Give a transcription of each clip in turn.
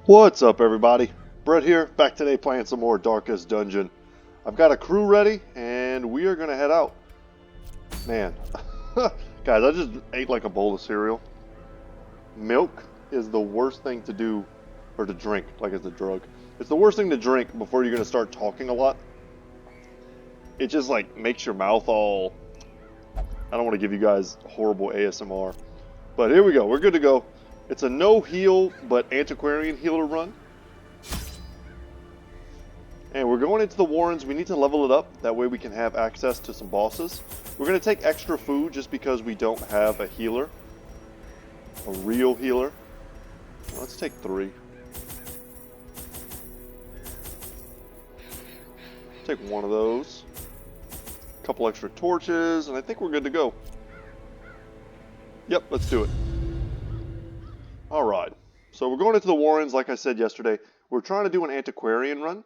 What's up, everybody? Brett here, back today playing some more Darkest Dungeon. I've got a crew ready, and we are going to head out. Man, guys, I just ate like a bowl of cereal. Milk is the worst thing to do, or to drink, like it's a drug. It's the worst thing to drink before you're going to start talking a lot. It just like makes your mouth all... I don't want to give you guys horrible ASMR. But here we go, we're good to go. It's a no heal, but antiquarian healer run. And we're going into the Warrens. We need to level it up. That way we can have access to some bosses. We're going to take extra food just because we don't have a healer. A real healer. Let's take 3. Take 1 of those. A couple extra torches, and I think we're good to go. Yep, let's do it. Alright, so we're going into the Warrens, like I said yesterday. We're trying to do an antiquarian run.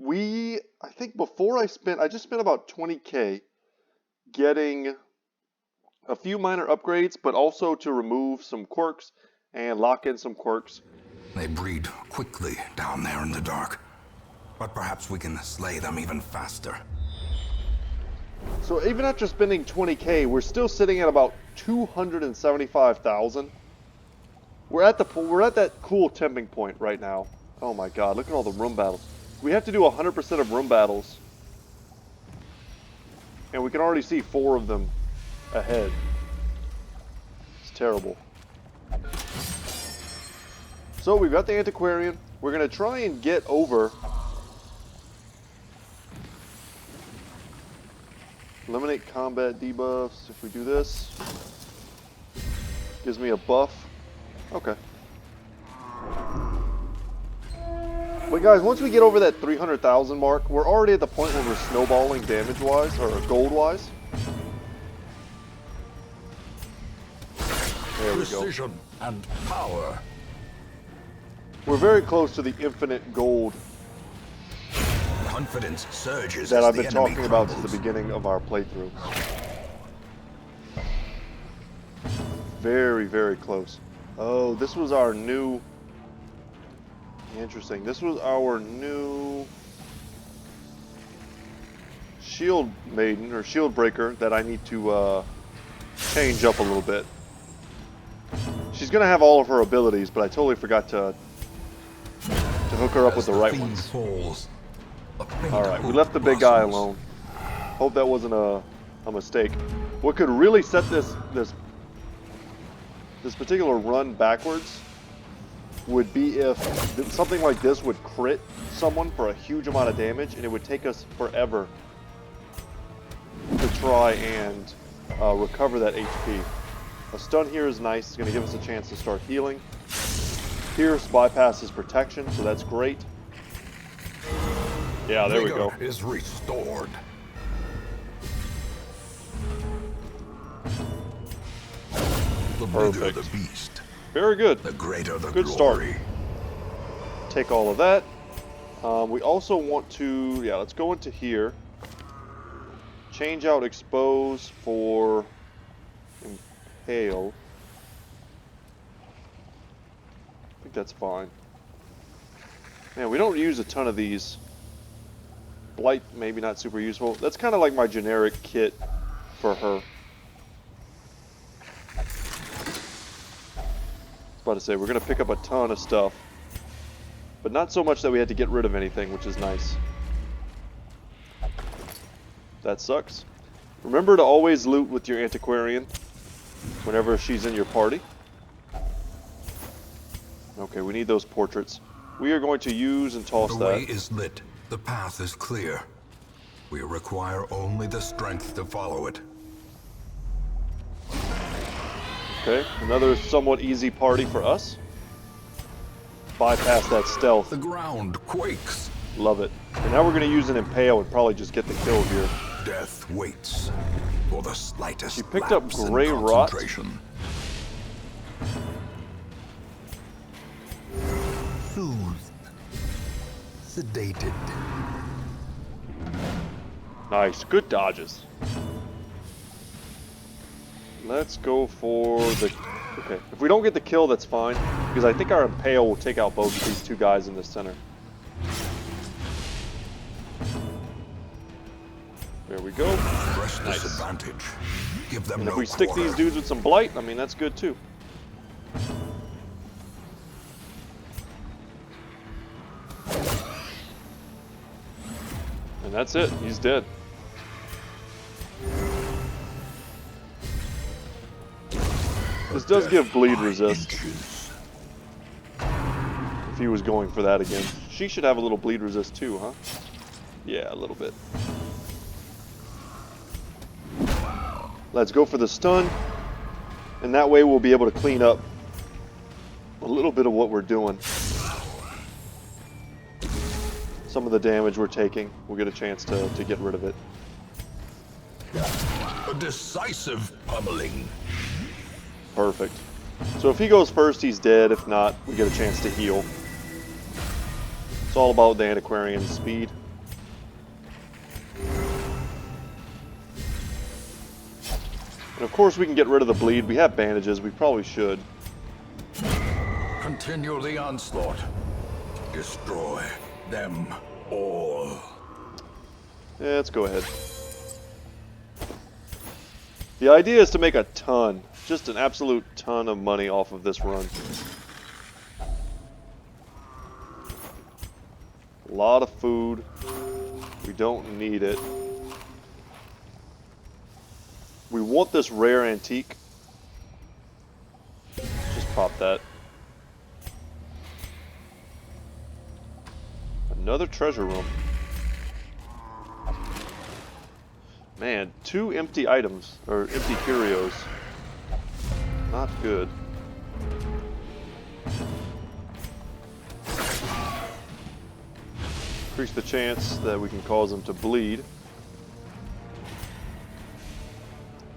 I think before I just spent about 20k getting a few minor upgrades, but also to remove some quirks and lock in some quirks. They breed quickly down there in the dark, but perhaps we can slay them even faster. So even after spending 20k, we're still sitting at about 275,000. We're at that cool temping point right now. Oh my god, look at all the room battles. We have to do 100% of room battles. And we can already see 4 of them ahead. It's terrible. So we've got the antiquarian. We're going to try and get over. Eliminate combat debuffs. If we do this, gives me a buff. Okay. But guys, once we get over that 300,000 mark, we're already at the point where we're snowballing damage-wise, or gold-wise. There we go. Precision and power. We're very close to the infinite gold Confidence surges that as I've the been enemy talking about crumbles. since the beginning of our playthrough. Very, very close. Oh, this was our new... Interesting. This was our new shield maiden, or shield breaker, that I need to change up a little bit. She's going to have all of her abilities, but I totally forgot to hook her up with the right ones. Alright, we left the big guy alone. Hope that wasn't a mistake. What could really set this particular run backwards would be if something like this would crit someone for a huge amount of damage, and it would take us forever to try and recover that HP. A stun here is nice. It's going to give us a chance to start healing. Pierce bypasses protection, so that's great. Yeah, there we go. Is restored. The bigger the beast, very good. the greater the good glory. Start. Take all of that. We also want to, let's go into here. Change out expose for impale. I think that's fine. Man, we don't use a ton of these. Blight, maybe not super useful. That's kind of like my generic kit for her. I was about to say, we're going to pick up a ton of stuff. But not so much that we had to get rid of anything, which is nice. That sucks. Remember to always loot with your antiquarian whenever she's in your party. Okay, we need those portraits. We are going to use and toss that. The way is lit. The path is clear. We require only the strength to follow it. Okay, another somewhat easy party for us. Bypass that stealth. The ground quakes. Love it. And now we're going to use an impale and probably just get the kill here. Death waits for the slightest. She picked up lapse in gray rot. concentration. Soothed. Sedated. Nice, good dodges. Let's go for the... Okay, if we don't get the kill, that's fine. because I think our Impale will take out both of these two guys in the center. There we go. Press this advantage. Give them And if no we stick quarter. these dudes with some blight, I mean, that's good too. And that's it. He's dead. This does give bleed resist. If he was going for that again. She should have a little bleed resist too, huh? Yeah, a little bit. Let's go for the stun. And that way we'll be able to clean up a little bit of what we're doing. Some of the damage we're taking, we'll get a chance to get rid of it. A decisive pummeling. Perfect. So if he goes first, he's dead. If not, we get a chance to heal. It's all about the Antiquarian's speed. And of course we can get rid of the bleed. We have bandages, we probably should. Continue the onslaught. Destroy them all. Yeah, let's go ahead. The idea is to make a ton, just an absolute ton of money off of this run. A lot of food. We don't need it. We want this rare antique. Just pop that. Another treasure room. Man, 2 empty items, or empty curios. Not good. Increase the chance that we can cause them to bleed.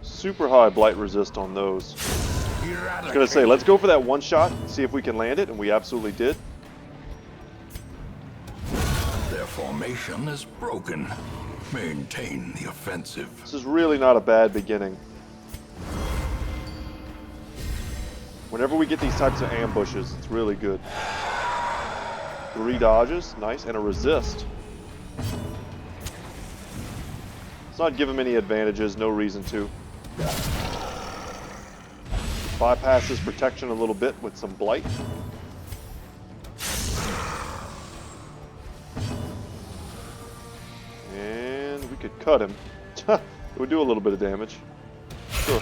Super high blight resist on those. I was gonna say, let's go for that one shot, see if we can land it, and we absolutely did. Their formation is broken. Maintain the offensive. This is really not a bad beginning. Whenever we get these types of ambushes, it's really good. 3 dodges, nice, and a resist. Let's not give him any advantages, no reason to. Bypass his protection a little bit with some blight. And we could cut him. It would do a little bit of damage. Sure.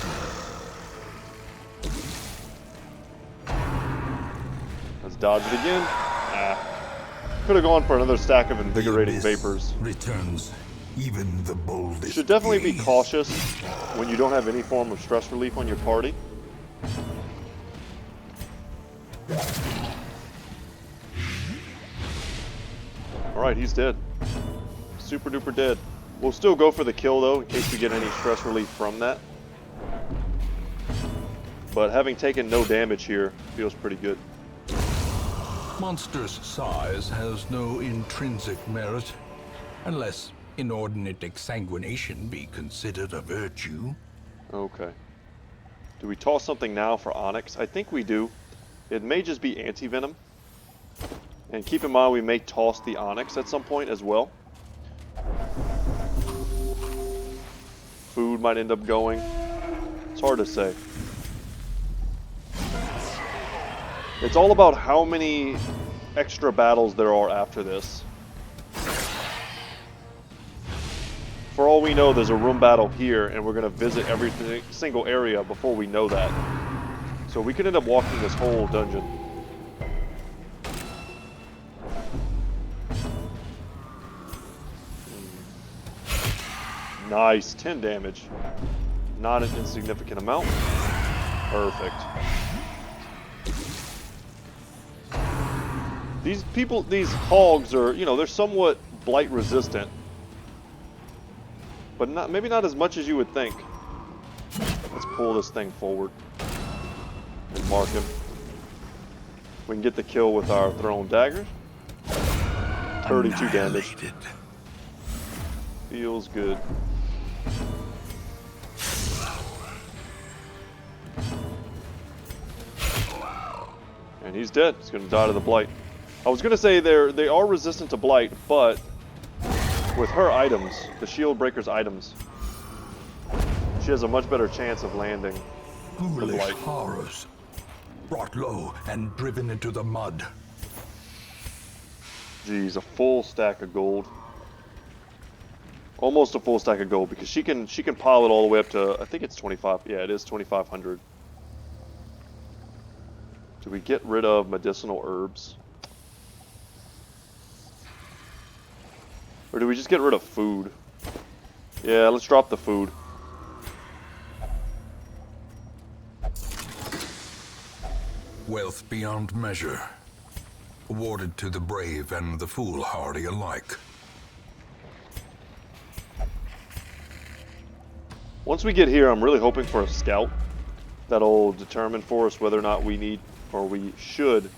Let's dodge it again. Could have gone for another stack of invigorating vapors. Returns even the boldest. You should definitely be gaze. cautious when you don't have any form of stress relief on your party. Alright, he's dead. Super duper dead. We'll still go for the kill though, in case we get any stress relief from that. But having taken no damage here, feels pretty good. Monster's size has no intrinsic merit, unless inordinate exsanguination be considered a virtue. Okay. Do we toss something now for Onyx? I think we do. It may just be anti-venom. And keep in mind we may toss the Onyx at some point as well. Food might end up going. It's hard to say. It's all about how many extra battles there are after this. For all we know, there's a room battle here, and we're going to visit every single area before we know that. So we could end up walking this whole dungeon. Nice, 10 damage. Not an insignificant amount. Perfect. These people, these hogs are, you know, they're somewhat blight resistant. But not, maybe not as much as you would think. Let's pull this thing forward and mark him. We can get the kill with our thrown daggers. 32 damage. Feels good. And he's dead. He's going to die to the blight. I was going to say they are resistant to blight, but with her items, the shield breaker's items, she has a much better chance of landing the Foolish blight. horrors, brought low and driven into the mud. Geez, a full stack of gold. Almost a full stack of gold, because she can pile it all the way up to, I think it's 25. Yeah, it is 2,500. Do we get rid of medicinal herbs? Or do we just get rid of food? Yeah, let's drop the food. Wealth beyond measure, awarded to the brave and the foolhardy alike. Once we get here, I'm really hoping for a scout that'll determine for us whether or not we need, or we should,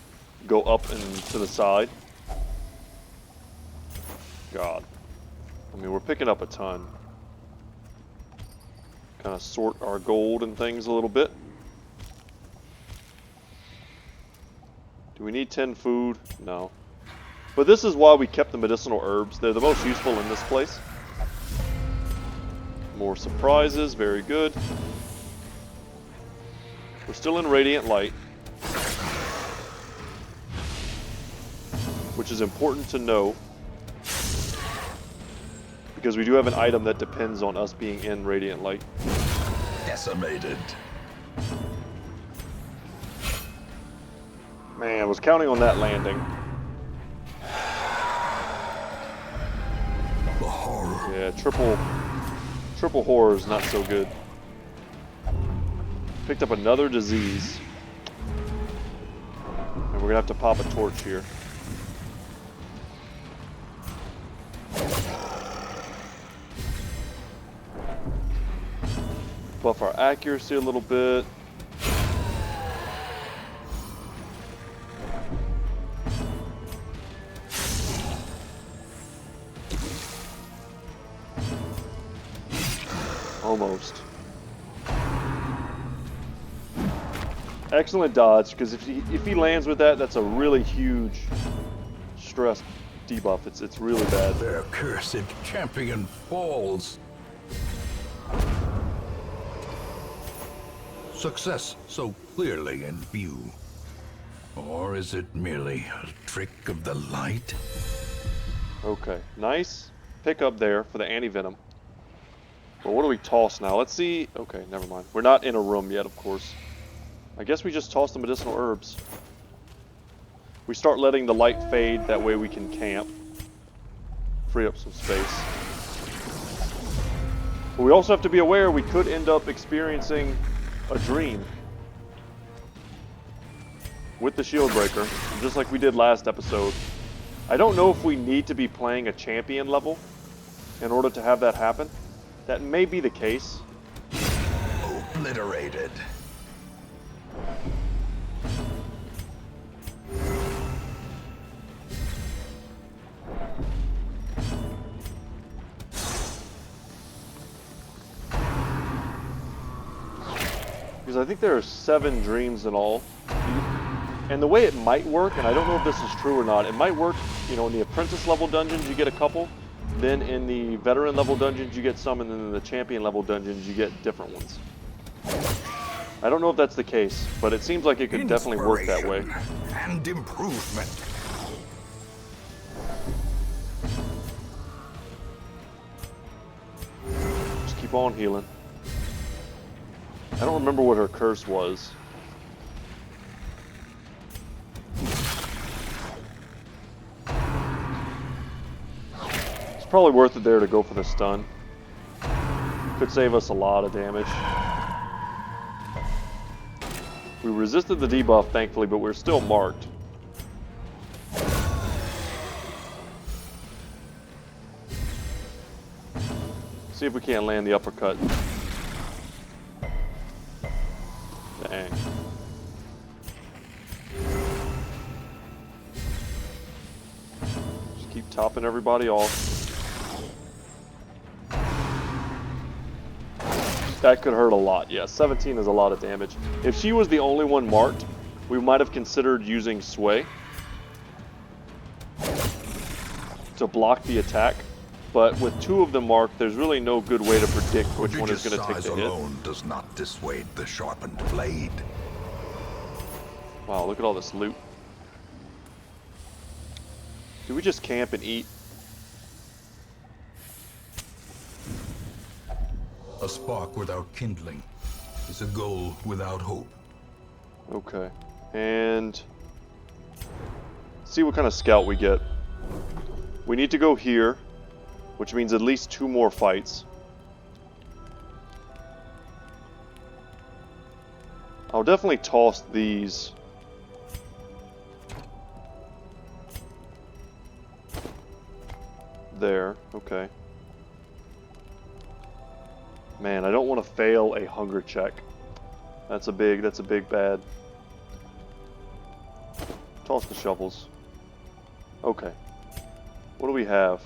go up and to the side. God. I mean, we're picking up a ton. Kind of sort our gold and things a little bit. Do we need 10 food? No. But this is why we kept the medicinal herbs. They're the most useful in this place. More surprises, very good. We're still in radiant light, which is important to know, because we do have an item that depends on us being in radiant light. Decimated. Man, I was counting on that landing. The horror. Yeah, triple horror is not so good. Picked up another disease. And we're gonna have to pop a torch here. Buff our accuracy a little bit. Almost. Excellent dodge, because if he lands with that, that's a really huge stress debuff. It's really bad. Their cursed champion falls. Success so clearly in view. Or is it merely a trick of the light? Okay, nice pick up there for the anti-venom. But what do we toss now? Let's see. Okay, never mind. We're not in a room yet, of course. I guess we just toss the medicinal herbs. We start letting the light fade, that way we can camp. Free up some space. But we also have to be aware we could end up experiencing a dream with the shield breaker, just like we did last episode. I don't know if we need to be playing a champion level in order to have that happen. That may be the case. Obliterated. Because I think there are 7 dreams in all. And the way it might work, and I don't know if this is true or not, it might work, you know, in the apprentice level dungeons you get a couple, then in the veteran level dungeons you get some, and then in the champion level dungeons you get different ones. I don't know if that's the case, but it seems like it could definitely work that way. And improvement. Just keep on healing. I don't remember what her curse was. It's probably worth it there to go for the stun. Could save us a lot of damage. We resisted the debuff, thankfully, but we're still marked. See if we can't land the uppercut. Dang. Just keep topping everybody off. That could hurt a lot. Yeah, 17 is a lot of damage. If she was the only one marked, we might have considered using Sway to block the attack. But with 2 of them marked, there's really no good way to predict which one is going to take the hit. Alone does not dissuade the sharpened blade. Wow, look at all this loot. Do we just camp and eat? A spark without kindling is a goal without hope. Okay. And see what kind of scout we get. We need to go here, which means at least 2 more fights. I'll definitely toss these. There, okay. Man, I don't want to fail a hunger check. That's a big bad. Toss the shovels. Okay. What do we have?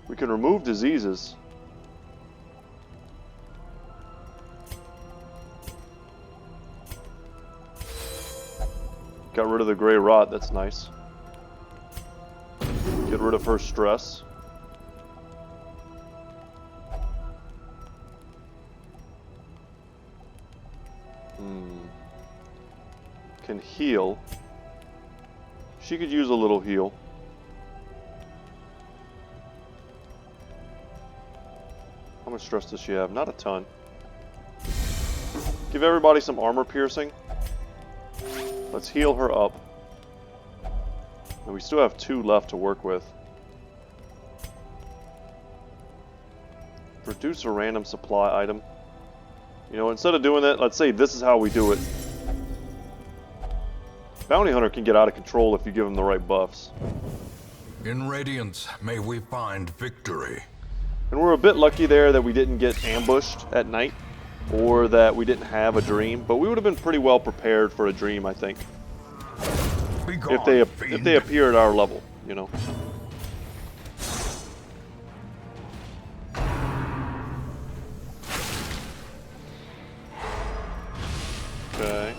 We can remove diseases. Got rid of the gray rot, that's nice. Get rid of her stress. Can heal. She could use a little heal. How much stress does she have? Not a ton. Give everybody some armor piercing. Let's heal her up. And we still have 2 left to work with. Produce a random supply item. You know, instead of doing that, let's say this is how we do it. Bounty Hunter can get out of control if you give him the right buffs. In Radiance, may we find victory. And we're a bit lucky there that we didn't get ambushed at night, or that we didn't have a dream, but we would have been pretty well prepared for a dream, I think. If they appear at our level, you know. Okay.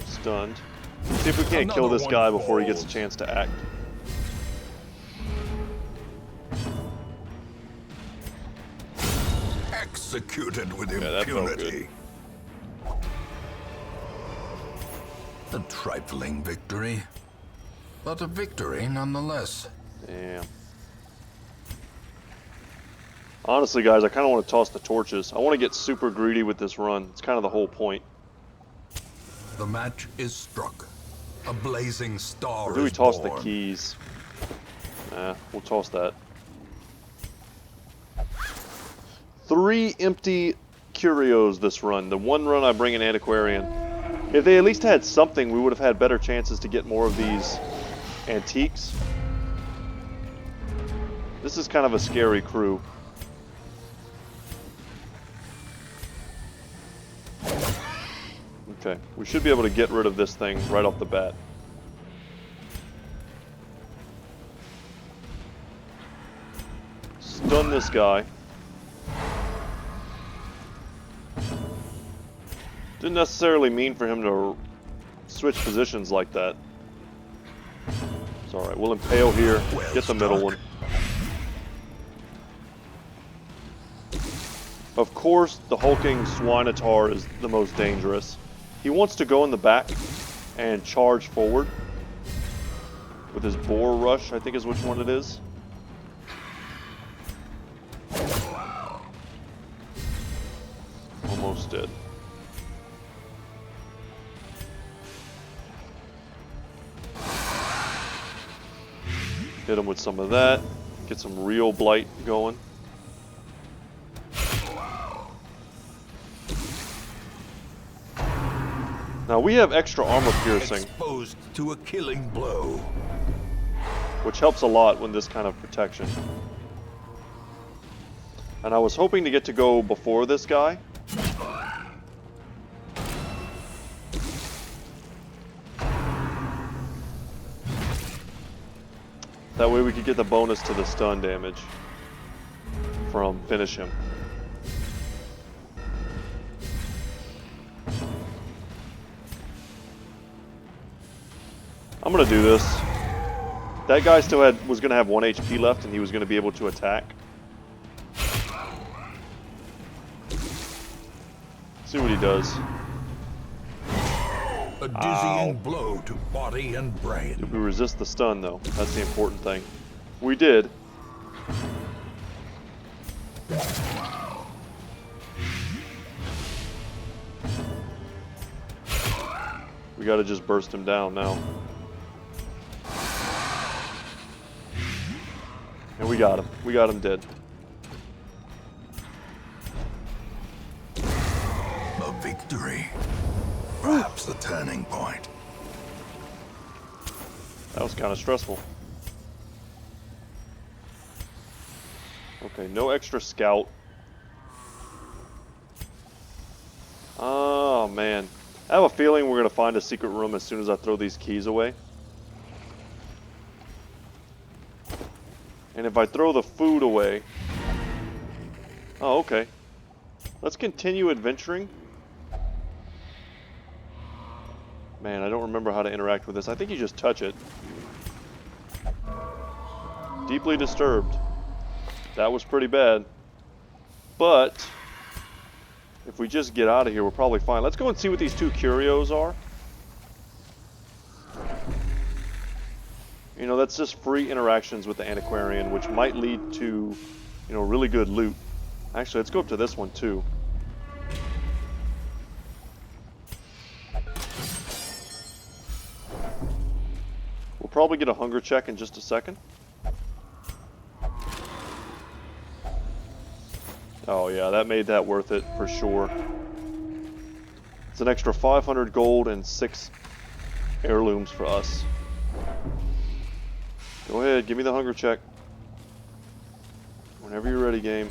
Stunned. See if we can't kill this guy before he gets a chance to act. Executed with impunity. A trifling victory, but a victory nonetheless. Damn. Honestly, guys, I kind of want to toss the torches. I want to get super greedy with this run. It's kind of the whole point. The match is struck. A blazing star Or do we is toss born. the keys? Nah, we'll toss that. 3 empty curios this run. The one run I bring an antiquarian. If they at least had something, we would have had better chances to get more of these antiques. This is kind of a scary crew. Okay, we should be able to get rid of this thing right off the bat. Stun this guy. Didn't necessarily mean for him to switch positions like that. It's alright, we'll impale here, get the middle one. Of course, the hulking Swinatar is the most dangerous. He wants to go in the back and charge forward with his boar rush, I think is which one it is. Almost dead. Hit him with some of that. Get some real blight going. Now we have extra armor piercing, Exposed to a killing blow. which helps a lot with this kind of protection. And I was hoping to get to go before this guy. That way we could get the bonus to the stun damage from finish him. I'm gonna do this. That guy still was gonna have 1 HP left, and he was gonna be able to attack. See what he does. A dizzying blow to body and brain. Did we resist the stun, though? That's the important thing. We did. We gotta just burst him down now. And we got him. We got him dead. A victory. Perhaps the turning point. That was kind of stressful. Okay, no extra scout. Oh, man. I have a feeling we're going to find a secret room as soon as I throw these keys away. And if I throw the food away... Oh, okay. Let's continue adventuring. Man, I don't remember how to interact with this. I think you just touch it. Deeply disturbed. That was pretty bad. But if we just get out of here, we're probably fine. Let's go and see what these two curios are. You know, that's just free interactions with the antiquarian, which might lead to, you know, really good loot. Actually, let's go up to this one too. We'll probably get a hunger check in just a second. Oh yeah, that made that worth it for sure. It's an extra 500 gold and 6 heirlooms for us. Go ahead, give me the hunger check. Whenever you're ready, game.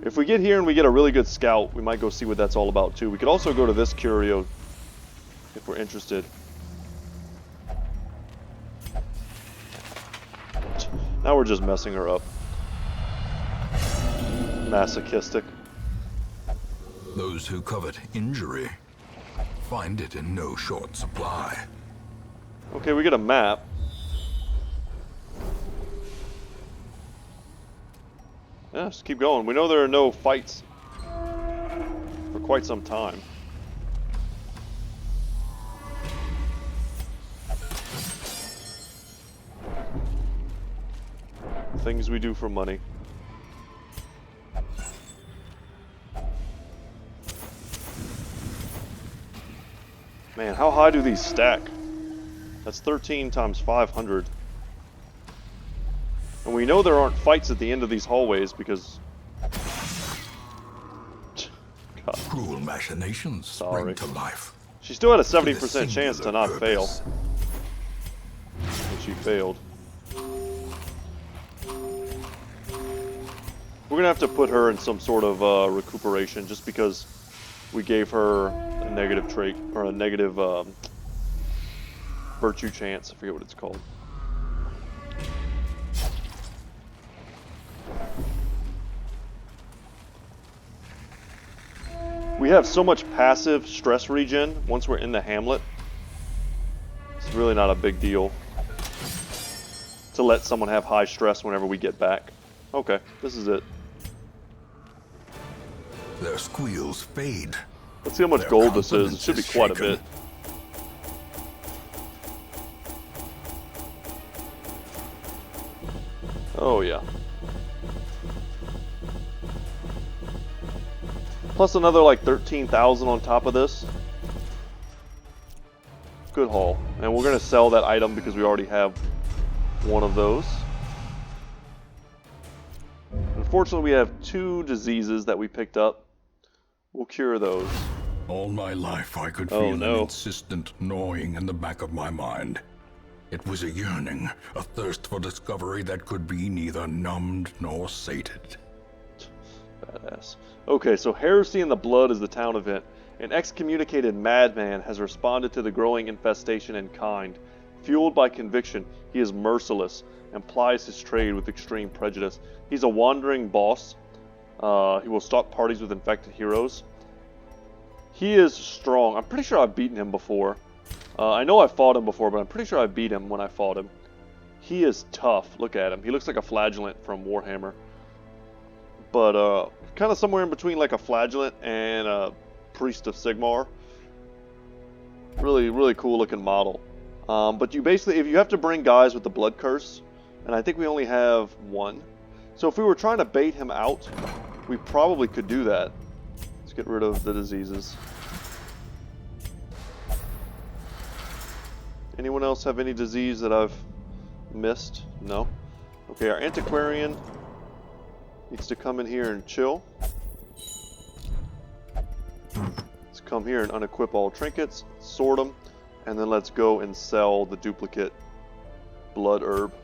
If we get here and we get a really good scout, we might go see what that's all about too. We could also go to this curio if we're interested. Now we're just messing her up. Masochistic. Those who covet injury find it in no short supply. Okay, we get a map. Yeah, just keep going. We know there are no fights for quite some time. Things we do for money. Man, how high do these stack? That's 13 times 500. And we know there aren't fights at the end of these hallways because... God. Cruel machinations spring to life. She still had a 70% chance to not fail. And she failed. We're gonna have to put her in some sort of recuperation just because we gave her a negative trait, or a negative virtue chance. I forget what it's called. We have so much passive stress regen once we're in the hamlet. It's really not a big deal to let someone have high stress whenever we get back. Okay, this is it. Their squeals fade. Let's see how much gold this is. It should be quite a bit. Oh yeah. Plus another like 13,000 on top of this. Good haul. And we're going to sell that item because we already have one of those. Unfortunately, we have 2 diseases that we picked up. We'll cure those. All my life I could feel an insistent gnawing in the back of my mind. It was a yearning, a thirst for discovery that could be neither numbed nor sated. Badass. Okay, so Heresy in the Blood is the town event. An excommunicated madman has responded to the growing infestation in kind. Fueled by conviction, he is merciless and plies his trade with extreme prejudice. He's a wandering boss. He will stalk parties with infected heroes. He is strong. I'm pretty sure I've beaten him before. I know I fought him before, but I'm pretty sure I beat him when I fought him. He is tough. Look at him. He looks like a flagellant from Warhammer. But kind of somewhere in between like a flagellant and a priest of Sigmar. Really, really cool looking model. But you basically, if you have to bring guys with the blood curse, and I think we only have one. So if we were trying to bait him out, we probably could do that. Let's get rid of the diseases. Anyone else have any disease that I've missed? No? Okay, our antiquarian needs to come in here and chill. Let's come here and unequip all trinkets, sort them, and then let's go and sell the duplicate blood herb.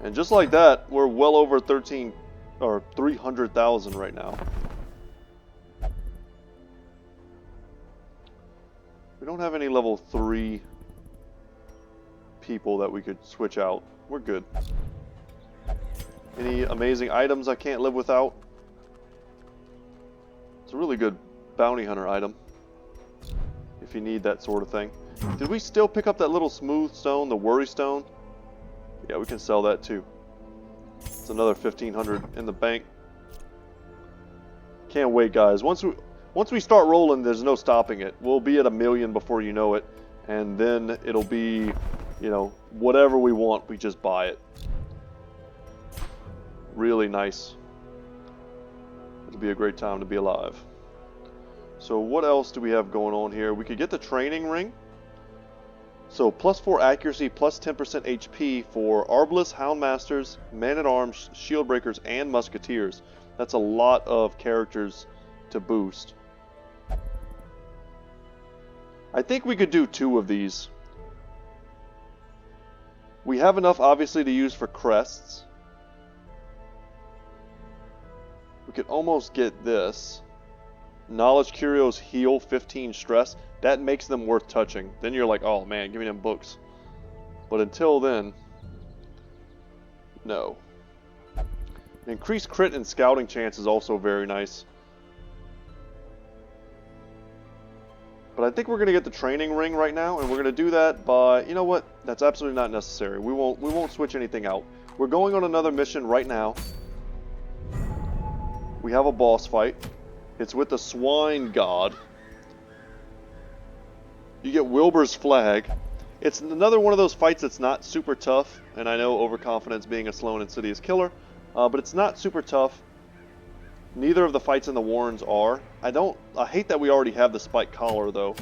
And just like that, we're well over 300,000 right now. We don't have any level 3 people that we could switch out. We're good. Any amazing items I can't live without? It's a really good bounty hunter item, if you need that sort of thing. Did we still pick up that little smooth stone, the worry stone? Yeah, we can sell that too. It's another 1,500 in the bank. Can't wait, guys. Once we start rolling, there's no stopping it. We'll be at 1 million before you know it, and then it'll be, you know, whatever we want, we just buy it. Really nice. It'll be a great time to be alive. So what else do we have going on here? We could get the training ring. So +4 accuracy, +10% HP for Arbalists, Houndmasters, Man-at-Arms, Shieldbreakers, and Musketeers. That's a lot of characters to boost. I think we could do 2 of these. We have enough, obviously, to use for crests. We could almost get this. Knowledge Curios heal 15 stress. That makes them worth touching. Then you're like, oh man, give me them books. But until then, no. Increased crit and scouting chance is also very nice. But I think we're going to get the training ring right now, and we're going to do that by, you know what? That's absolutely not necessary. We won't switch anything out. We're going on another mission right now. We have a boss fight. It's with the Swine God. You get Wilbur's flag. It's another one of those fights that's not super tough, and I know overconfidence being a slow and insidious killer, but it's not super tough. Neither of the fights in the Warrens are. I hate that we already have the spike collar though.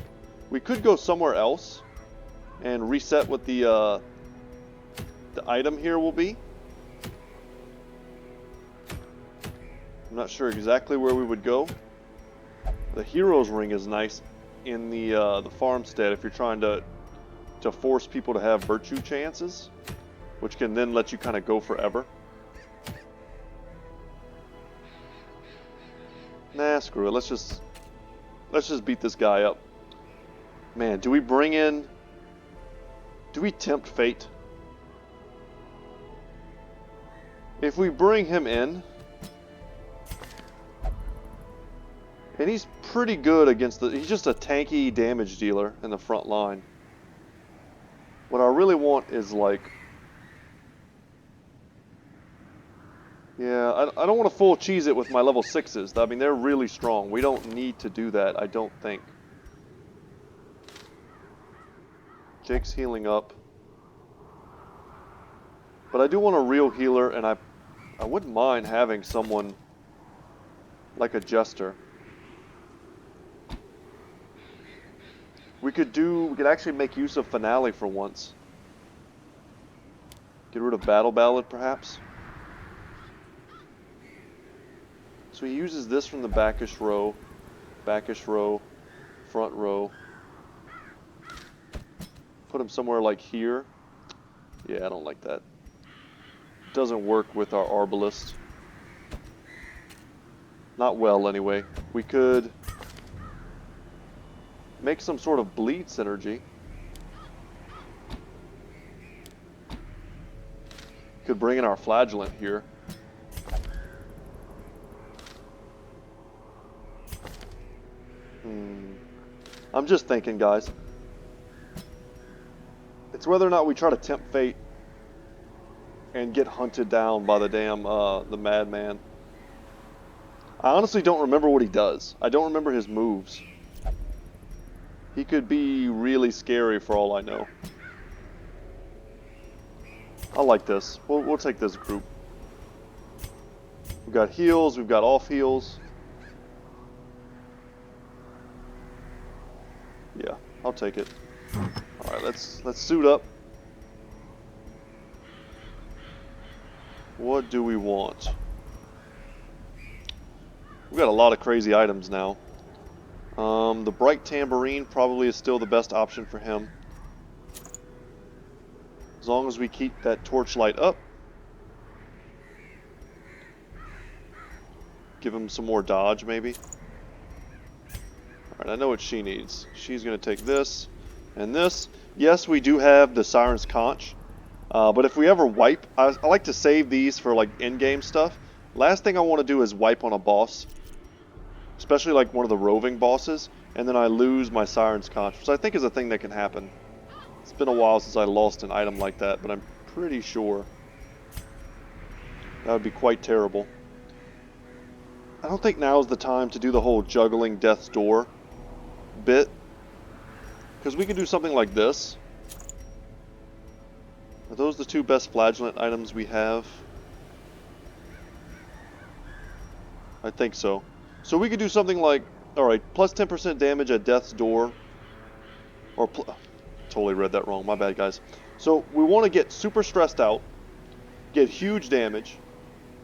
We could go somewhere else and reset what the item here will be. I'm not sure exactly where we would go. The Hero's Ring is nice in the farmstead if you're trying to force people to have virtue chances, which can then let you kind of go forever. Nah, screw it. Let's just beat this guy up. Man, do we tempt fate? If we bring him in, and he's pretty good against he's just a tanky damage dealer in the front line. What I really want is like, yeah, I don't want to full cheese it with my level 6s. I mean, they're really strong. We don't need to do that, I don't think. Jake's healing up. But I do want a real healer, and I wouldn't mind having someone like a Jester. We could actually make use of Finale for once. Get rid of Battle Ballad, perhaps. So he uses this from the backish row, front row. Put him somewhere like here. Yeah, I don't like that. Doesn't work with our Arbalist. Not well, anyway. We could make some sort of bleed synergy. Could bring in our Flagellant here. I'm just thinking, guys. It's whether or not we try to tempt fate and get hunted down by the damn, the madman. I honestly don't remember what he does. I don't remember his moves. He could be really scary for all I know. I like this. We'll take this group. We've got heals, we've got off heals. Yeah, I'll take it. Alright, let's suit up. What do we want? We've got a lot of crazy items now. The bright tambourine probably is still the best option for him. As long as we keep that torchlight up. Give him some more dodge, maybe. Alright, I know what she needs. She's going to take this and this. Yes, we do have the Siren's Conch. But if we ever wipe, I like to save these for like in-game stuff. Last thing I want to do is wipe on a boss. Especially like one of the roving bosses. And then I lose my Siren's Conch, which I think is a thing that can happen. It's been a while since I lost an item like that, but I'm pretty sure that would be quite terrible. I don't think now is the time to do the whole juggling death's door bit. Because we could do something like this. Are those the two best flagellant items we have? I think so. So we could do something like, alright, plus 10% damage at death's door. Or, totally read that wrong, my bad guys. So we want to get super stressed out, get huge damage,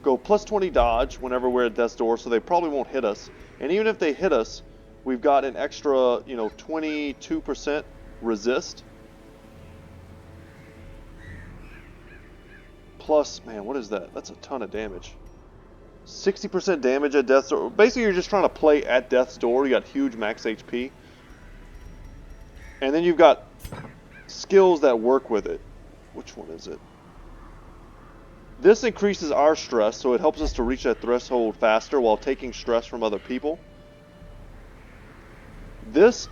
go plus 20 dodge whenever we're at death's door, so they probably won't hit us. And even if they hit us, we've got an extra, 22% resist. Plus, man, what is that? That's a ton of damage. 60% damage at death's door. Basically, you're just trying to play at death's door. You got huge max HP. And then you've got skills that work with it. Which one is it? This increases our stress, so it helps us to reach that threshold faster while taking stress from other people. This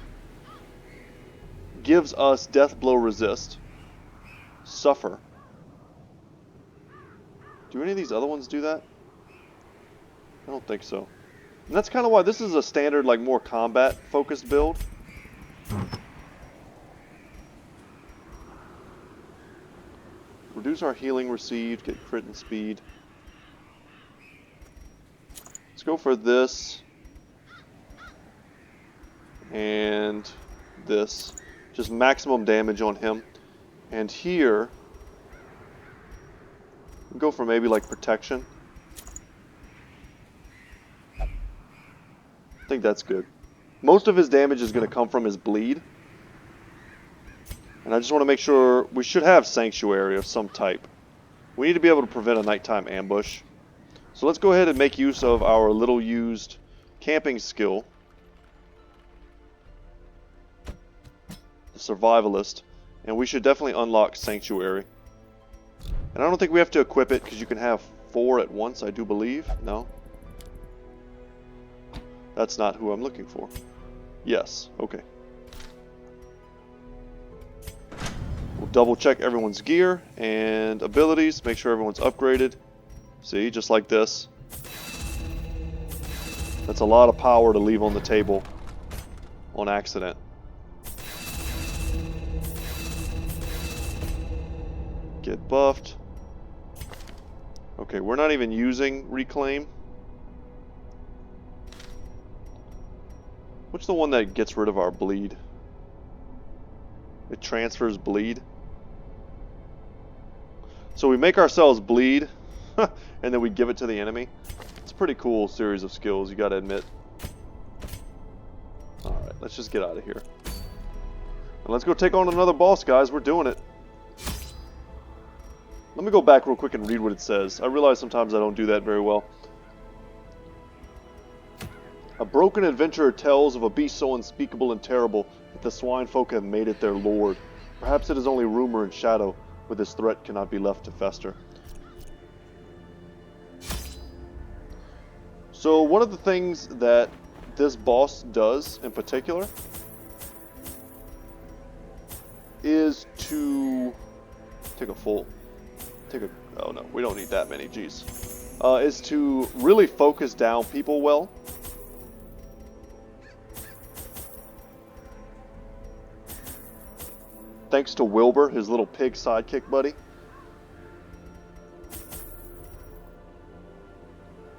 gives us death blow resist. Suffer. Do any of these other ones do that? I don't think so. And that's kind of why this is a standard, like, more combat-focused build. Reduce our healing received, get crit and speed. Let's go for this. And this. Just maximum damage on him. And here, we'll go for maybe, like, protection. I think that's good. Most of his damage is going to come from his bleed. And I just want to make sure we should have sanctuary of some type. We need to be able to prevent a nighttime ambush. So let's go ahead and make use of our little used camping skill. The survivalist. And we should definitely unlock sanctuary. And I don't think we have to equip it because you can have 4 at once, I do believe. No? That's not who I'm looking for. Yes, okay. We'll double check everyone's gear and abilities, make sure everyone's upgraded. See, just like this. That's a lot of power to leave on the table on accident. Get buffed. Okay, we're not even using reclaim. What's the one that gets rid of our bleed? It transfers bleed. So we make ourselves bleed, and then we give it to the enemy. It's a pretty cool series of skills, you gotta admit. Alright, let's just get out of here. And let's go take on another boss, guys. We're doing it. Let me go back real quick and read what it says. I realize sometimes I don't do that very well. A broken adventurer tells of a beast so unspeakable and terrible that the swine folk have made it their lord. Perhaps it is only rumor and shadow, but this threat cannot be left to fester. So one of the things that this boss does in particular is to oh no, we don't need that many, jeez. Is to really focus down people well. Thanks to Wilbur, his little pig sidekick buddy.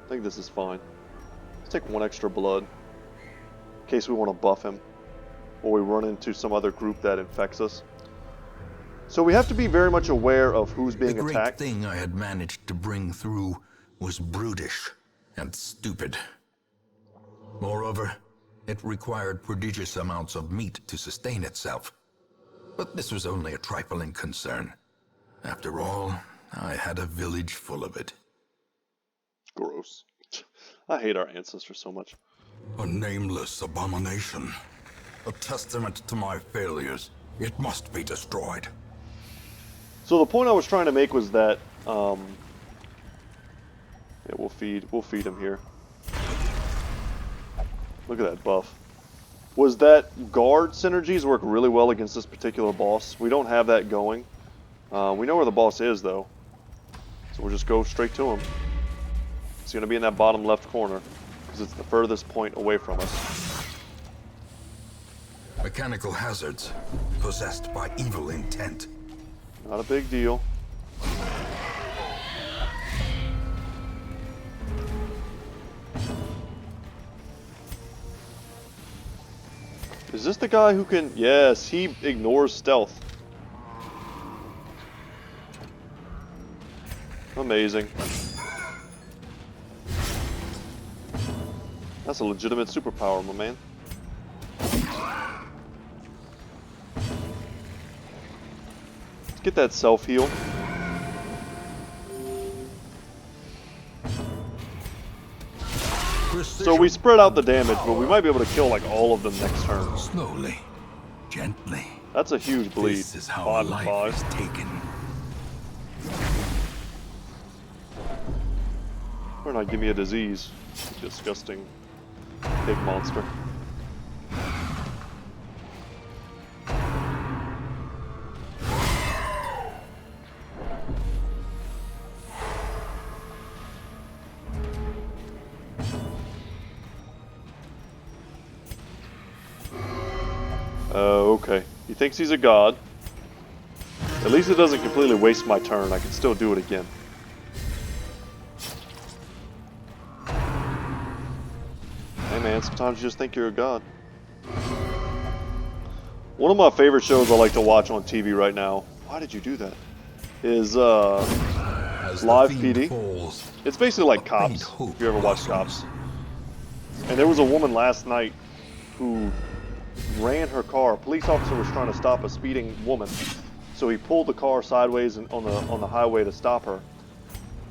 I think this is fine. Let's take one extra blood in case we want to buff him or we run into some other group that infects us. So we have to be very much aware of who's being attacked. The great thing I had managed to bring through was brutish and stupid. Moreover, it required prodigious amounts of meat to sustain itself. But this was only a trifling concern. After all, I had a village full of it. Gross. I hate our ancestors so much. A nameless abomination. A testament to my failures. It must be destroyed. So the point I was trying to make was that, yeah, we'll feed him here. Look at that buff. Was that guard synergies work really well against this particular boss? We don't have that going. We know where the boss is, though. So we'll just go straight to him. It's going to be in that bottom left corner, because it's the furthest point away from us. Mechanical hazards, possessed by evil intent. Not a big deal. Is this the guy who can... Yes, he ignores stealth. Amazing. That's a legitimate superpower, my man. Let's get that self-heal. So we spread out the damage, but we might be able to kill like all of them next turn. Slowly, gently. That's a huge bleed. This is how life is taken. Better not give me a disease. Disgusting pig monster. Okay. He thinks he's a god. At least it doesn't completely waste my turn. I can still do it again. Hey man, sometimes you just think you're a god. One of my favorite shows I like to watch on TV right now, why did you do that, is Live PD. Falls, it's basically like Cops, if you ever watch Cops. And there was a woman last night who ran her car. A police officer was trying to stop a speeding woman, so he pulled the car sideways on the highway to stop her.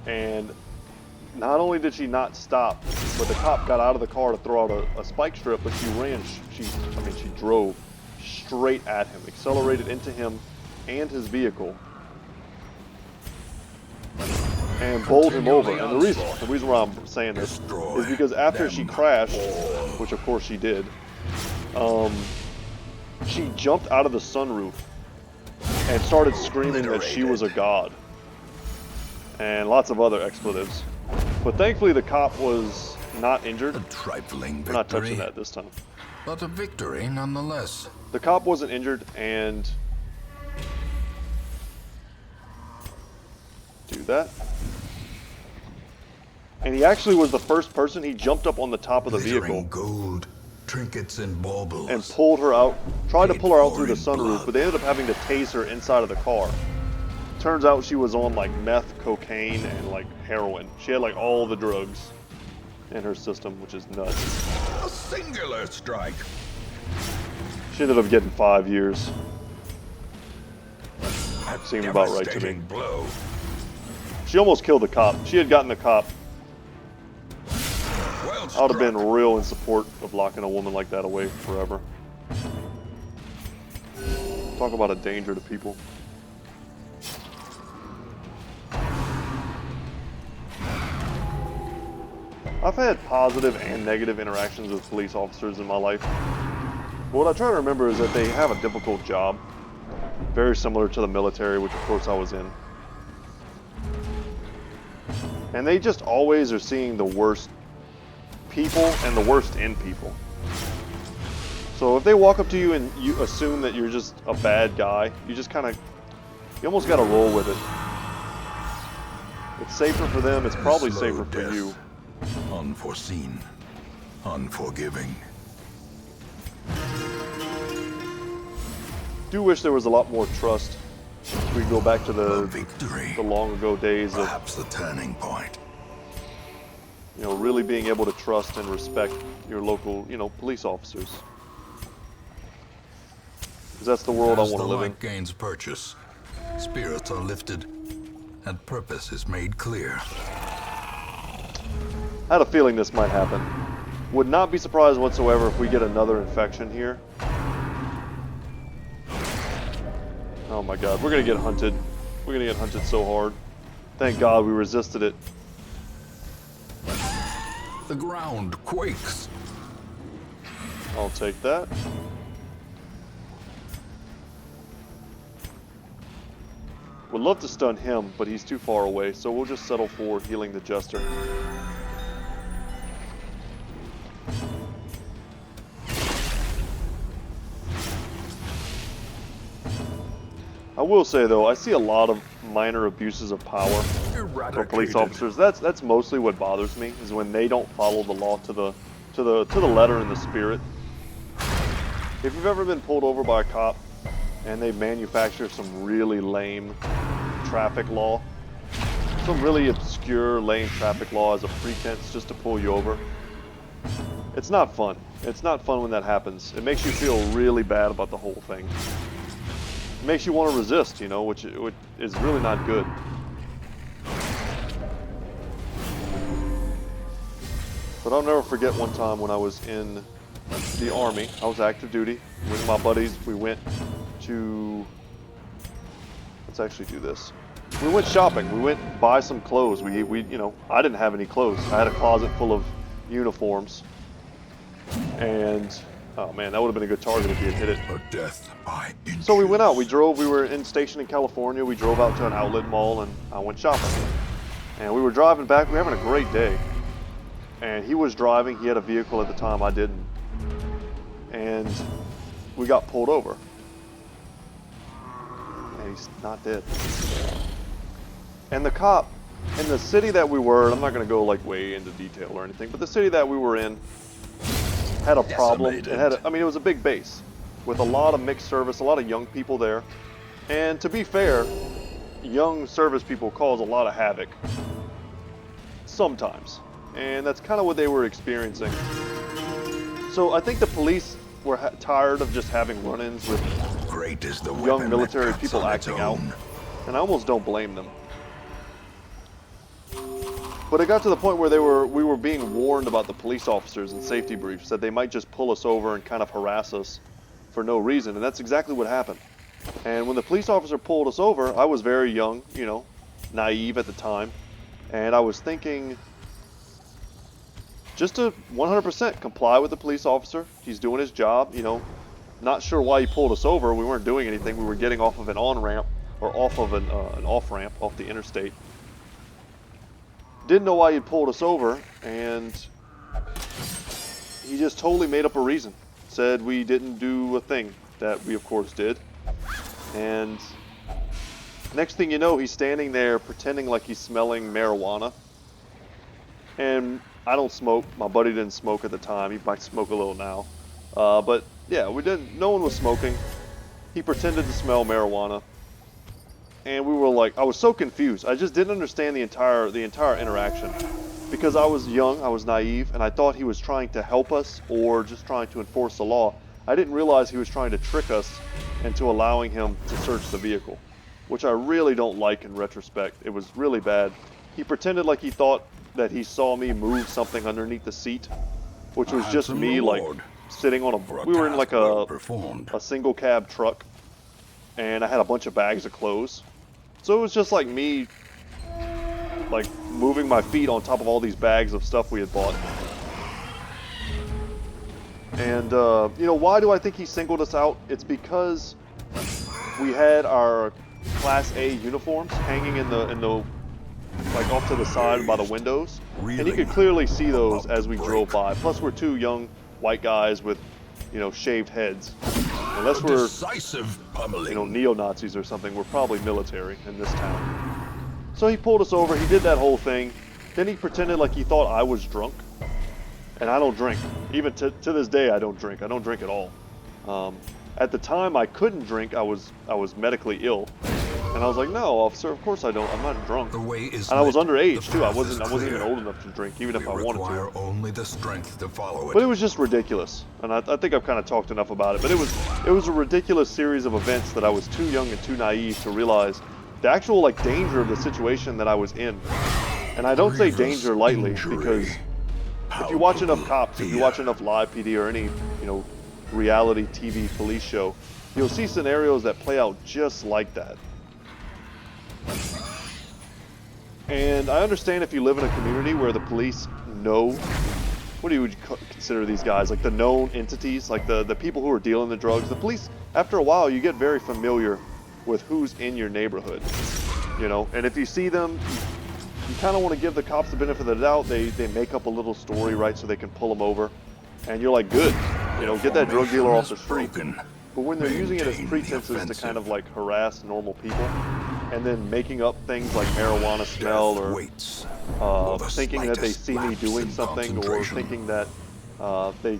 And not only did she not stop, but the cop got out of the car to throw out a spike strip, but she ran. She drove straight at him, accelerated into him and his vehicle, and bowled him over. And the reason why I'm saying this is because after she crashed, which of course she did, she jumped out of the sunroof and started screaming that she was a god, and lots of other expletives. But thankfully the cop was not injured. A trifling victory. We're not touching that this time. But a victory nonetheless. The cop wasn't injured, and do that. And he actually was the first person. He jumped up on the top of the vehicle. Gold, trinkets and baubles. And pulled her out. Tried to pull her out through the sunroof, but they ended up having to tase her inside of the car. Turns out she was on like meth, cocaine, and like heroin. She had like all the drugs in her system, which is nuts. A singular strike. She ended up getting 5 years. Seemed about right to me. Blow. She almost killed the cop. She had gotten the cop. Well I would have been real in support of locking a woman like that away forever. Talk about a danger to people. I've had positive and negative interactions with police officers in my life. But what I try to remember is that they have a difficult job. Very similar to the military, which of course I was in. And they just always are seeing the worst people and the worst in people. So if they walk up to you and you assume that you're just a bad guy, you just kind of, you almost got to roll with it. It's safer for them, it's probably safer for you. Unforeseen, unforgiving. Do wish there was a lot more trust. We go back to the victory, the long ago days of perhaps the turning point. You know, really being able to trust and respect your local, you know, police officers. Because that's the world I want to live in. As the light gains purchase, spirits are lifted, and purpose is made clear. I had a feeling this might happen. Would not be surprised whatsoever if we get another infection here. Oh my god, we're gonna get hunted. We're gonna get hunted so hard. Thank God we resisted it. The ground quakes. I'll take that. Would love to stun him, but he's too far away, so we'll just settle for healing the Jester. I will say though, I see a lot of minor abuses of power for police officers. That's mostly what bothers me, is when they don't follow the law to the letter and the spirit. If you've ever been pulled over by a cop and they manufacture some really lame traffic law, some really obscure lame traffic law as a pretense just to pull you over, it's not fun. It's not fun when that happens. It makes you feel really bad about the whole thing. It makes you want to resist, you know, which is really not good. But I'll never forget one time when I was in the Army. I was active duty. With my buddies, we went to... Let's actually do this. We went shopping. We went buy some clothes. We you know, I didn't have any clothes. I had a closet full of uniforms. And... oh man, that would have been a good target if he had hit it. A death by inches. So we went out, we were in station in California, we drove out to an outlet mall and I went shopping. And we were driving back, we were having a great day. And he was driving, he had a vehicle at the time, I didn't. And we got pulled over. And he's not dead. And the cop, in the city that we were, I'm not going to go like way into detail or anything, but the city that we were in, had a problem. It had I mean, it was a big base with a lot of mixed service, a lot of young people there. And to be fair, young service people cause a lot of havoc sometimes. And that's kind of what they were experiencing. So I think the police were tired of just having run-ins with Great is the young military people acting out. And I almost don't blame them. But it got to the point where we were being warned about the police officers and safety briefs that they might just pull us over and kind of harass us for no reason, and that's exactly what happened. And when the police officer pulled us over, I was very young, you know, naive at the time, and I was thinking just to 100% comply with the police officer. He's doing his job, you know, not sure why he pulled us over. We weren't doing anything. We were getting off of an on-ramp or off of an off-ramp off the interstate. Didn't know why he pulled us over, and he just totally made up a reason. Said we didn't do a thing that we of course did. And next thing you know, he's standing there pretending like he's smelling marijuana. And I don't smoke. My buddy didn't smoke at the time. He might smoke a little now. But yeah, we didn't. No one was smoking. He pretended to smell marijuana. And we were like, I was so confused. I just didn't understand the entire interaction. Because I was young, I was naive, and I thought he was trying to help us or just trying to enforce the law. I didn't realize he was trying to trick us into allowing him to search the vehicle, which I really don't like in retrospect. It was really bad. He pretended like he thought that he saw me move something underneath the seat, which was just me like sitting on a... We were in like a single cab truck, and I had a bunch of bags of clothes. So it was just like me, like moving my feet on top of all these bags of stuff we had bought. And, you know, why do I think he singled us out? It's because we had our Class A uniforms hanging in the like off to the side by the windows, and you could clearly see those as we drove by. Plus, we're two young white guys with, you know, shaved heads. Unless we're, you know, neo-Nazis or something, we're probably military in this town. So he pulled us over. He did that whole thing. Then he pretended like he thought I was drunk, and I don't drink. Even to this day, I don't drink. I don't drink at all. At the time, I couldn't drink. I was medically ill. And I was like, no, officer, of course I don't. I'm not drunk. The way is and I was lit. underage too. I wasn't Clear. even old enough to drink, even if I wanted to. Require only the strength to follow it. But it was just ridiculous, and I think I've kind of talked enough about it. But it was a ridiculous series of events that I was too young and too naive to realize the actual like danger of the situation that I was in. And I don't say danger lightly, because if you watch enough cops, if you watch enough live PD or any, you know, reality TV police show, you'll see scenarios that play out just like that. And I understand if you live in a community where the police know, what do you consider these guys? Like the known entities, like the people who are dealing the drugs. The police, after a while, you get very familiar with who's in your neighborhood, you know? And if you see them, you kind of want to give the cops the benefit of the doubt. They make up a little story, right, so they can pull them over. And you're like, good, you know, get that drug dealer off the street. But when they're using it as pretenses to kind of like harass normal people, and then making up things like marijuana smell, or thinking that they see me doing something, or thinking that they,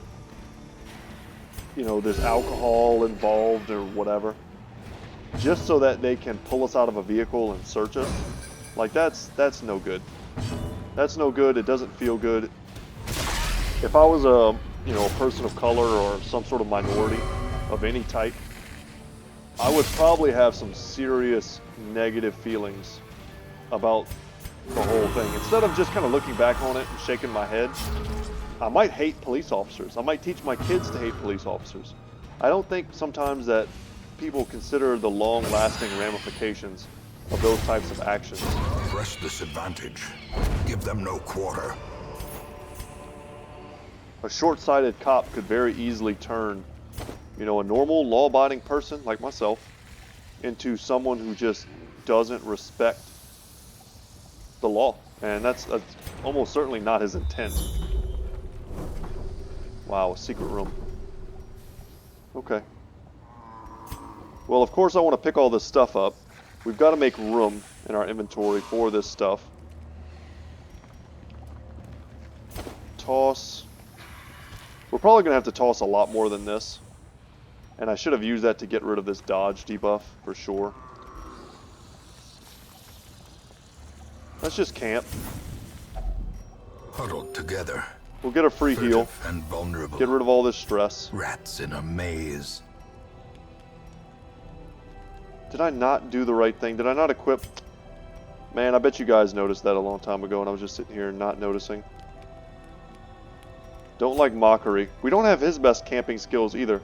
you know, there's alcohol involved or whatever, just so that they can pull us out of a vehicle and search us, like that's no good. That's no good. It doesn't feel good. If I was a, you know, a person of color or some sort of minority of any type, I would probably have some serious negative feelings about the whole thing. Instead of just kind of looking back on it and shaking my head, I might hate police officers. I might teach my kids to hate police officers. I don't think sometimes that people consider the long-lasting ramifications of those types of actions. Press this advantage. Give them no quarter. A short-sighted cop could very easily turn, you know, a normal law-abiding person like myself into someone who just doesn't respect the law. And that's almost certainly not his intent. Wow, a secret room. Okay. Well, of course I want to pick all this stuff up. We've got to make room in our inventory for this stuff. Toss. We're probably going to have to toss a lot more than this. And I should have used that to get rid of this dodge debuff, for sure. Let's just camp. Huddled together. We'll get a free heal. And vulnerable. Get rid of all this stress. Rats in a maze. Did I not do the right thing? Did I not equip? Man, I bet you guys noticed that a long time ago and I was just sitting here not noticing. Don't like mockery. We don't have his best camping skills either.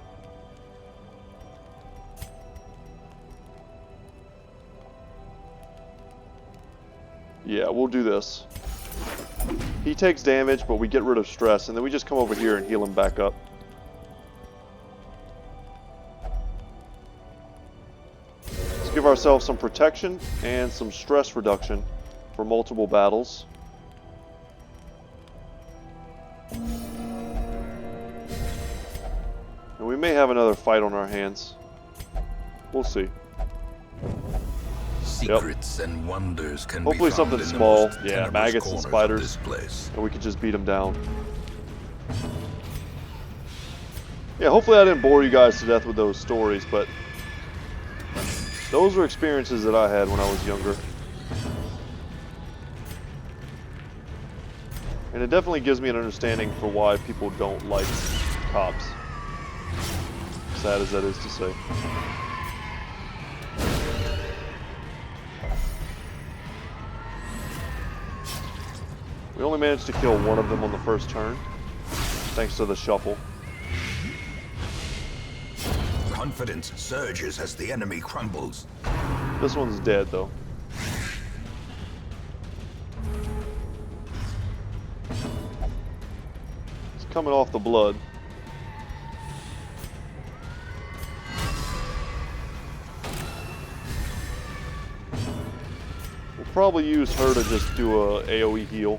Yeah, we'll do this. He takes damage, but we get rid of stress, and then we just come over here and heal him back up. Let's give ourselves some protection and some stress reduction for multiple battles. And we may have another fight on our hands. We'll see. Secrets and wonders can hopefully be found something in the small. most Yeah, tenebrous maggots and corners of spiders. this place. And we could just beat them down. Yeah, hopefully I didn't bore you guys to death with those stories, but those were experiences that I had when I was younger. And it definitely gives me an understanding for why people don't like cops. Sad as that is to say. We only managed to kill one of them on the first turn, thanks to the shuffle. Confidence surges as the enemy crumbles. This one's dead, though. It's coming off the blood. probably use her to just do a AoE heal.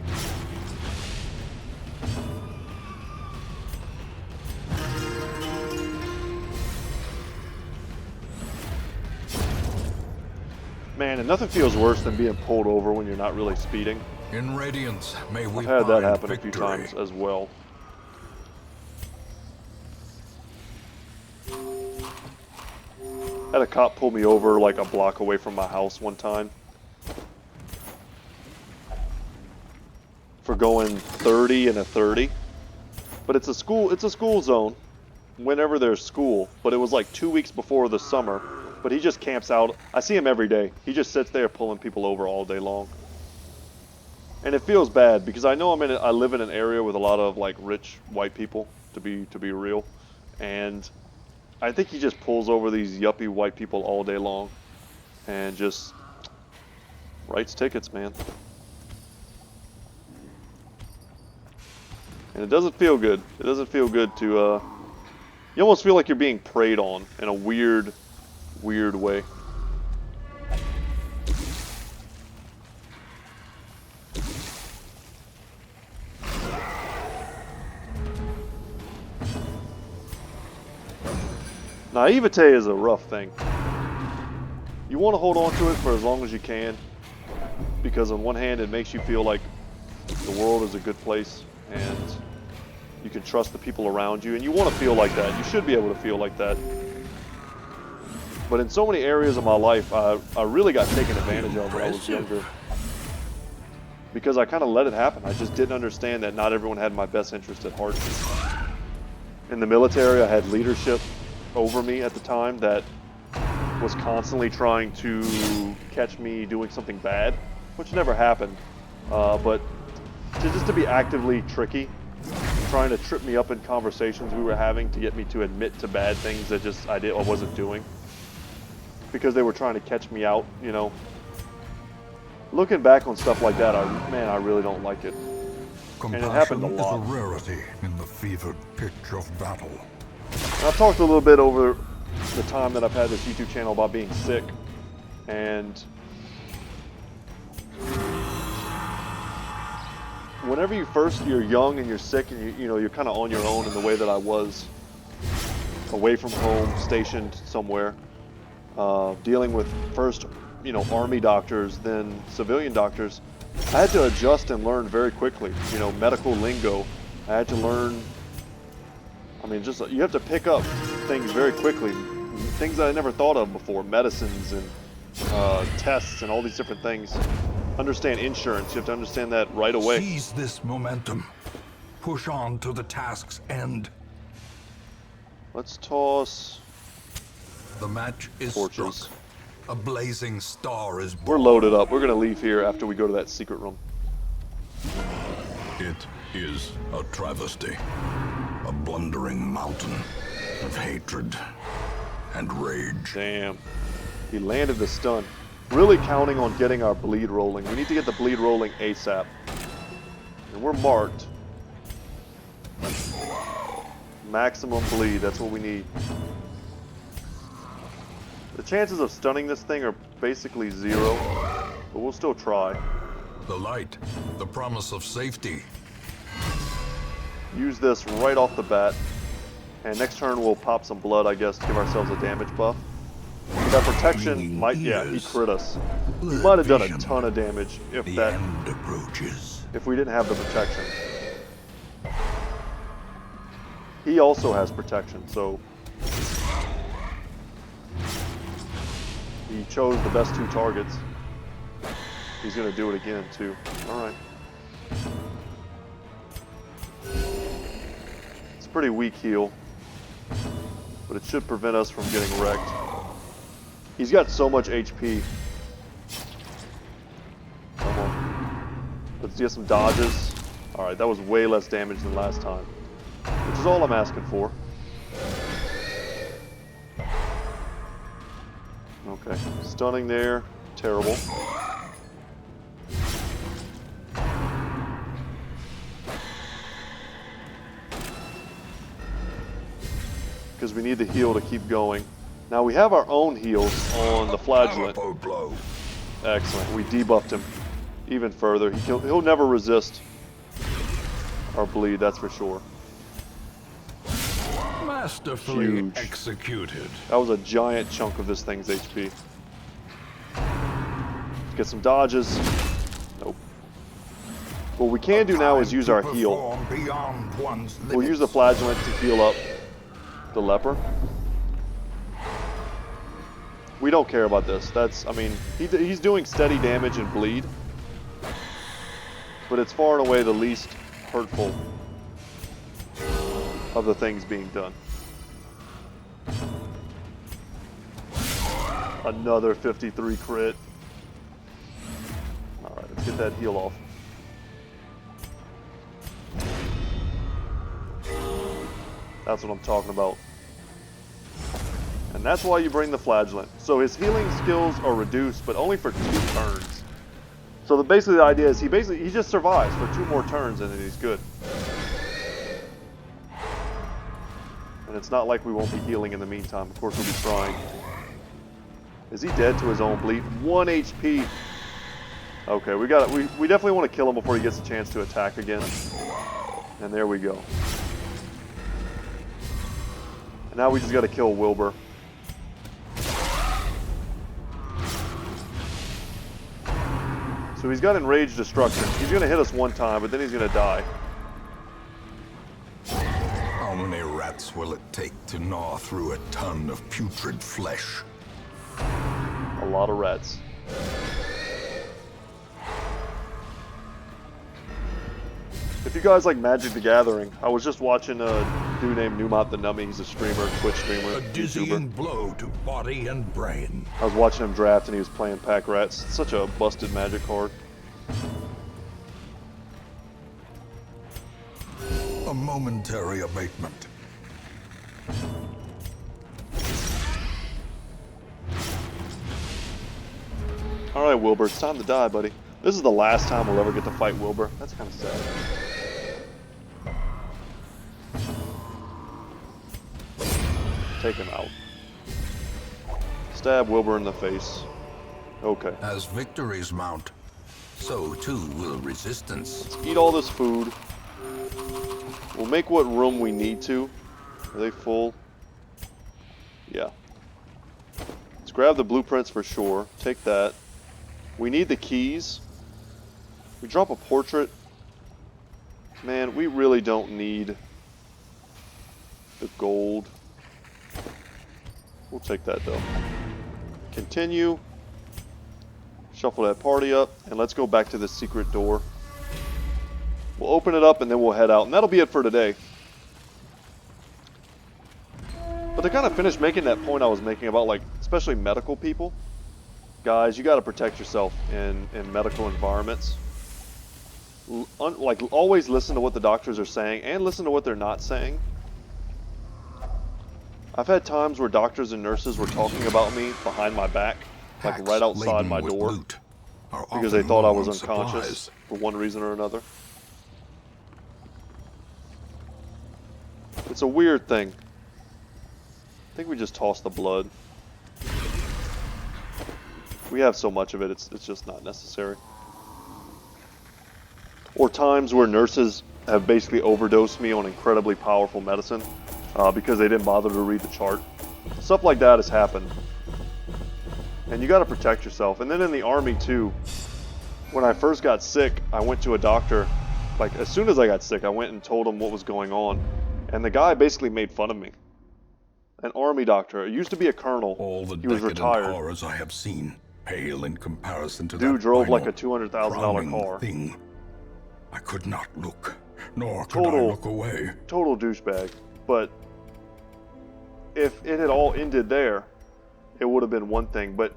Man, and nothing feels worse than being pulled over when you're not really speeding. In Radiance, may we I've had that find happen victory. a few times as well. Had a cop pull me over like a block away from my house one time for going 30 and a 30. But it's a school zone whenever there's school, but it was like 2 weeks before the summer. But he just camps out. I see him every day. He just sits there pulling people over all day long. And it feels bad because I know I live in an area with a lot of like rich white people, to be real. And I think he just pulls over these yuppie white people all day long and just writes tickets, man. And it doesn't feel good. It doesn't feel good to you almost feel like you're being preyed on in a weird way. Naivete is a rough thing. You want to hold on to it for as long as you can, because on one hand it makes you feel like the world is a good place and you can trust the people around you, and you want to feel like that. You should be able to feel like that. But in so many areas of my life, I really got taken advantage of when I was younger. Because I kind of let it happen. I just didn't understand that not everyone had my best interest at heart. In the military, I had leadership over me at the time that was constantly trying to catch me doing something bad, which never happened. But just to be actively tricky, trying to trip me up in conversations we were having to get me to admit to bad things that I wasn't doing. Because they were trying to catch me out, you know. Looking back on stuff like that, I really don't like it. And it happened a lot. Is a rarity in the fevered pitch of battle. And I've talked a little bit over the time that I've had this YouTube channel about being sick, and whenever you're young and you're sick and you're kind of on your own in the way that I was, away from home, stationed somewhere. Dealing with first, Army doctors, then civilian doctors, I had to adjust and learn very quickly. Medical lingo. I had to learn. You have to pick up things very quickly. Things that I never thought of before. Medicines and tests and all these different things. Understand insurance. You have to understand that right away. Seize this momentum. Push on to the task's end. Let's toss. The match is torches. Struck. A blazing star is born. We're loaded up. We're going to leave here after we go to that secret room. It is a travesty. A blundering mountain of hatred and rage. Damn. He landed the stun. Really counting on getting our bleed rolling. We need to get the bleed rolling ASAP. And we're marked. Maximum bleed. That's what we need. The chances of stunning this thing are basically 0, but we'll still try. The light, the promise of safety. Use this right off the bat, and next turn we'll pop some blood, I guess, to give ourselves a damage buff. That protection might, he crit us. He might have done a ton of damage if the end approaches. If we didn't have the protection. He also has protection, so he chose the best 2 targets. He's going to do it again, too. Alright. It's a pretty weak heal, but it should prevent us from getting wrecked. He's got so much HP. Come on. Let's get some dodges. Alright, that was way less damage than last time, which is all I'm asking for. Okay, stunning there, terrible. Because we need the heal to keep going. Now we have our own heals on the flagellant. Excellent. We debuffed him even further. He'll never resist our bleed, that's for sure. Masterfully Huge. executed. That was a giant chunk of this thing's HP. Get some dodges. Nope. What we can do now is use our heal. We'll use the flagellant to heal up the leper. We don't care about this. I mean, he's doing steady damage and bleed. But it's far and away the least hurtful of the things being done. Another 53 crit. Alright, let's get that heal off. That's what I'm talking about. And that's why you bring the flagellant. So his healing skills are reduced, but only for 2 turns. So basically the idea is he just survives for 2 more turns and then he's good. And it's not like we won't be healing in the meantime. Of course we'll be trying. Is he dead to his own bleed? 1 HP. Okay, we definitely want to kill him before he gets a chance to attack again. And there we go. And now we just got to kill Wilbur. So he's got Enraged Destruction. He's going to hit us 1 time, but then he's going to die. How many rats will it take to gnaw through a ton of putrid flesh? A lot of rats. If you guys like Magic the Gathering, I was just watching a dude named Newmont the Nummy. He's a streamer, Twitch streamer, A dizzying blow to body and brain. I was watching him draft and he was playing Pack Rats. It's such a busted Magic card. A momentary abatement. Alright, Wilbur, it's time to die, buddy. This is the last time we'll ever get to fight Wilbur. That's kind of sad. Take him out. Stab Wilbur in the face. Okay. As victories mount, so too will resistance. Let's eat all this food. We'll make what room we need to. Are they full? Yeah. Let's grab the blueprints for sure. Take that. We need the keys. We drop a portrait. Man, we really don't need the gold. We'll take that though. Continue. Shuffle that party up, and let's go back to the secret door. We'll open it up and then we'll head out, and that'll be it for today. But to kind of finish making that point I was making about, like, especially medical people, guys, you got to protect yourself in medical environments. Like, always listen to what the doctors are saying and listen to what they're not saying. I've had times where doctors and nurses were talking about me behind my back, like right outside my door, because they thought I was unconscious for one reason or another. It's a weird thing. I think we just toss the blood. We have so much of it, it's just not necessary. Or times where nurses have basically overdosed me on incredibly powerful medicine because they didn't bother to read the chart. Stuff like that has happened. And you got to protect yourself. And then in the army too, when I first got sick, I went to a doctor. Like, as soon as I got sick, I went and told him what was going on. And the guy basically made fun of me. An army doctor. It used to be a colonel. All the he was retired. horrors I have seen pale in comparison to Dude that drove like final, a $200,000 car. Thing. I could not look, nor could I look away. Total douchebag. But if it had all ended there, it would have been one thing. But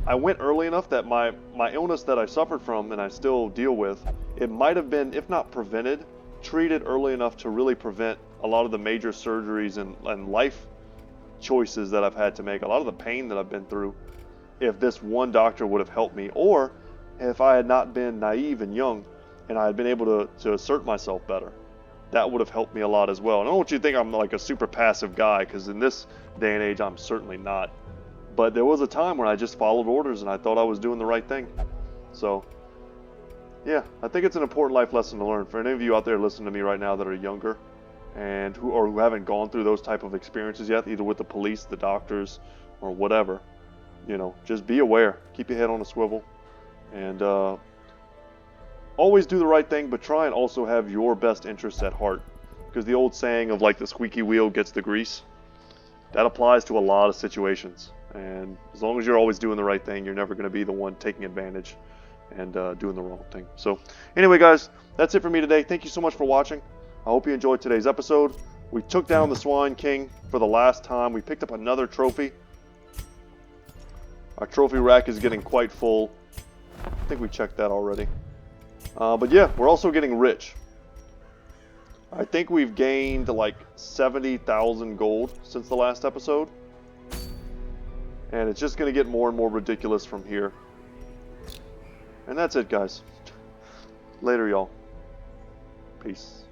I went early enough that my illness that I suffered from and I still deal with, it might have been, if not prevented, treated early enough to really prevent a lot of the major surgeries and life choices that I've had to make, a lot of the pain that I've been through, if this one doctor would have helped me, or if I had not been naive and young and I had been able to assert myself better. That would have helped me a lot as well. And I don't want you to think I'm like a super passive guy, because in this day and age I'm certainly not. But there was a time when I just followed orders and I thought I was doing the right thing. So, yeah, I think it's an important life lesson to learn. For any of you out there listening to me right now that are younger and who haven't gone through those type of experiences yet, either with the police, the doctors, or whatever, you know, just be aware. Keep your head on a swivel. And always do the right thing, but try and also have your best interests at heart. Because the old saying of like the squeaky wheel gets the grease, that applies to a lot of situations. And as long as you're always doing the right thing, you're never going to be the one taking advantage and doing the wrong thing. So anyway, guys, that's it for me today. Thank you so much for watching. I hope you enjoyed today's episode. We took down the Swine King for the last time. We picked up another trophy. Our trophy rack is getting quite full. I think we checked that already. But yeah, we're also getting rich. I think we've gained like 70,000 gold since the last episode. And it's just going to get more and more ridiculous from here. And that's it, guys. Later, y'all. Peace.